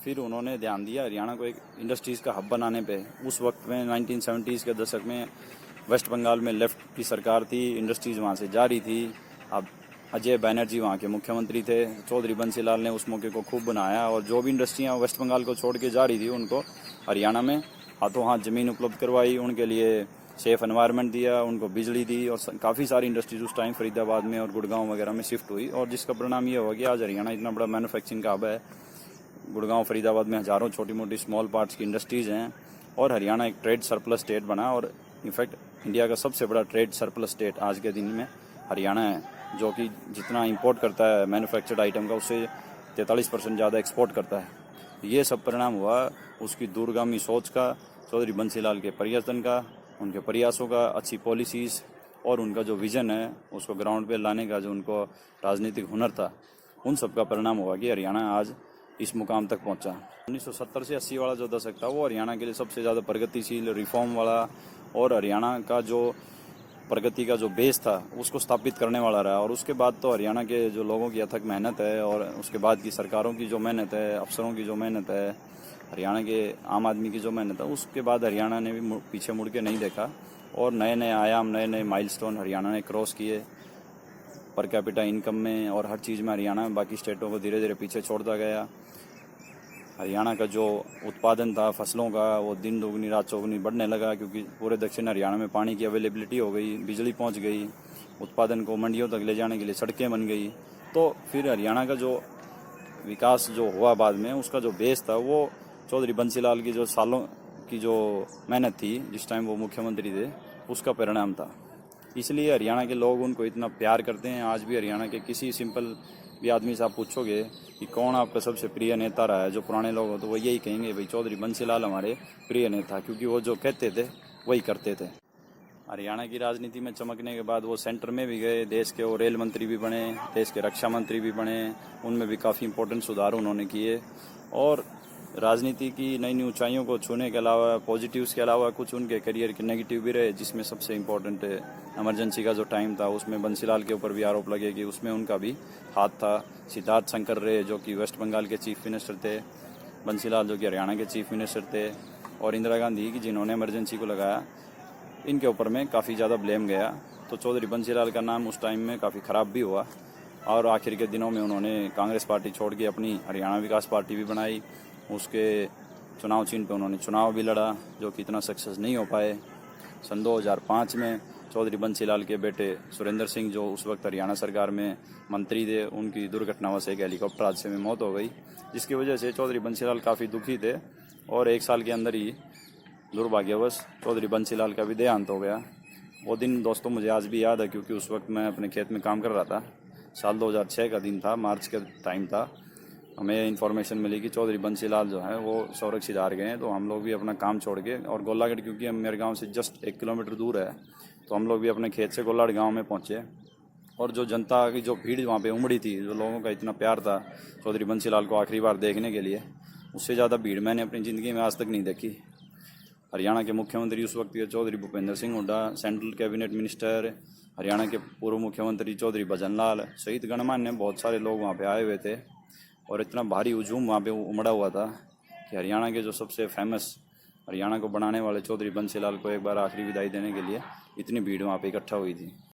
फिर उन्होंने ध्यान दिया हरियाणा को एक इंडस्ट्रीज़ का हब बनाने पे। उस वक्त में 1970s के दशक में वेस्ट बंगाल में लेफ्ट की सरकार थी, इंडस्ट्रीज़ वहाँ से जा रही थी। अब अजय बैनर्जी वहाँ के मुख्यमंत्री थे, चौधरी बंसीलाल ने उस मौके को खूब बनाया और जो भी इंडस्ट्रियाँ वेस्ट बंगाल को छोड़ के जा रही थी उनको हरियाणा में हाथों हाथ ज़मीन उपलब्ध करवाई, उनके लिए सेफ एनवायरनमेंट दिया, उनको बिजली दी और काफ़ी सारी इंडस्ट्रीज उस टाइम फरीदाबाद में और गुड़गांव वगैरह में शिफ्ट हुई और जिसका परिणाम ये हुआ कि आज हरियाणा इतना बड़ा मैन्युफैक्चरिंग का हब है। गुड़गांव फरीदाबाद में हज़ारों छोटी मोटी स्मॉल पार्ट्स की इंडस्ट्रीज़ हैं और हरियाणा एक ट्रेड सरप्लस स्टेट बना और इनफैक्ट इंडिया का सबसे बड़ा ट्रेड सरप्लस स्टेट आज के दिन में हरियाणा है, जो कि जितना इंपोर्ट करता है मैन्युफैक्चर्ड आइटम का उससे 43% ज़्यादा एक्सपोर्ट करता है। ये सब परिणाम हुआ उसकी दूरगामी सोच का, चौधरी बंसीलाल के प्रयत्न का, उनके प्रयासों का, अच्छी पॉलिसीज़ और उनका जो विज़न है उसको ग्राउंड पे लाने का जो उनको राजनीतिक हुनर था, उन सब का परिणाम हुआ कि हरियाणा आज इस मुकाम तक पहुंचा। 1970 से 80 वाला जो दशक था वो हरियाणा के लिए सबसे ज़्यादा प्रगतिशील, रिफॉर्म वाला और हरियाणा का जो प्रगति का जो बेस था उसको स्थापित करने वाला रहा। और उसके बाद तो हरियाणा के जो लोगों की अथक मेहनत है और उसके बाद की सरकारों की जो मेहनत है, अफसरों की जो मेहनत है, हरियाणा के आम आदमी की जो मेहनत है, उसके बाद हरियाणा ने भी पीछे मुड़ के नहीं देखा और नए नए आयाम, नए नए माइलस्टोन हरियाणा ने क्रॉस किए पर कैपिटा इनकम में और हर चीज़ में हरियाणा बाकी स्टेटों को धीरे धीरे पीछे छोड़ता गया। हरियाणा का जो उत्पादन था फसलों का वो दिन दोगुनी रात चौगुनी बढ़ने लगा क्योंकि पूरे दक्षिण हरियाणा में पानी की अवेलेबिलिटी हो गई, बिजली पहुंच गई, उत्पादन को मंडियों तक ले जाने के लिए सड़कें बन गई। तो फिर हरियाणा का जो विकास जो हुआ बाद में उसका जो बेस था वो चौधरी बंसीलाल की जो सालों की जो मेहनत थी जिस टाइम वो मुख्यमंत्री थे उसका परिणाम था। इसलिए हरियाणा के लोग उनको इतना प्यार करते हैं। आज भी हरियाणा के किसी सिंपल भी आदमी से आप पूछोगे कि कौन आपका सबसे प्रिय नेता रहा है, जो पुराने लोग हो तो वो यही कहेंगे भाई चौधरी बंसीलाल हमारे प्रिय नेता, क्योंकि वो जो कहते थे वही करते थे। हरियाणा की राजनीति में चमकने के बाद वो सेंटर में भी गए, देश के वो रेल मंत्री भी बने, देश के रक्षा मंत्री भी बने, उनमें भी काफ़ी इंपॉर्टेंट सुधार उन्होंने किए और राजनीति की नई नई ऊंचाइयों को छूने के अलावा, पॉजिटिव्स के अलावा कुछ उनके करियर के नेगेटिव भी रहे, जिसमें सबसे इम्पोर्टेंट इमरजेंसी का जो टाइम था उसमें बंसीलाल के ऊपर भी आरोप लगे कि उसमें उनका भी हाथ था। सिद्धार्थ शंकर रे जो कि वेस्ट बंगाल के चीफ मिनिस्टर थे, बंसीलाल जो कि हरियाणा के चीफ मिनिस्टर थे और इंदिरा गांधी की जिन्होंने इमरजेंसी को लगाया, इनके ऊपर में काफ़ी ज़्यादा ब्लेम गया। तो चौधरी बंसीलाल का नाम उस टाइम में काफ़ी ख़राब भी हुआ और आखिर के दिनों में उन्होंने कांग्रेस पार्टी छोड़ के अपनी हरियाणा विकास पार्टी भी बनाई। उसके चुनाव चिन्ह पे उन्होंने चुनाव भी लड़ा जो कि इतना सक्सेस नहीं हो पाए। सन 2005 में चौधरी बंसीलाल के बेटे सुरेंद्र सिंह जो उस वक्त हरियाणा सरकार में मंत्री थे, उनकी दुर्घटनावश एक हेलीकॉप्टर हादसे में मौत हो गई, जिसकी वजह से चौधरी बंसीलाल काफ़ी दुखी थे और एक साल के अंदर ही दुर्भाग्यवश चौधरी बंसीलाल का भी देहांत हो गया। वो दिन दोस्तों मुझे आज भी याद है क्योंकि उस वक्त मैं अपने खेत में काम कर रहा था। साल 2006 का दिन था, मार्च का टाइम था। हमें इन्फॉर्मेशन मिली कि चौधरी बंसीलाल जो है वो संरक्षित हार गए हैं। तो हम लोग भी अपना काम छोड़ के और गोलागढ़, क्योंकि हम मेरे गांव से जस्ट 1 किलोमीटर दूर है, तो हम लोग भी अपने खेत से गोलागढ़ गांव में पहुंचे और जो जनता की जो भीड़ वहाँ पे उमड़ी थी, जो लोगों का इतना प्यार था चौधरी बंसीलाल को आखिरी बार देखने के लिए, उससे ज़्यादा भीड़ मैंने अपनी ज़िंदगी में आज तक नहीं देखी। हरियाणा के मुख्यमंत्री उस वक्त के Chaudhary Bhupinder Singh Hooda, central cabinet minister, Haryana के पूर्व मुख्यमंत्री चौधरी भजन लाल सहित गणमान्य बहुत सारे लोग वहाँ पे आए हुए थे और इतना भारी हुजूम वहाँ पे उमड़ा हुआ था कि हरियाणा के जो सबसे फेमस हरियाणा को बनाने वाले चौधरी बंसीलाल को एक बार आखिरी विदाई देने के लिए इतनी भीड़ वहाँ पे इकट्ठा हुई थी।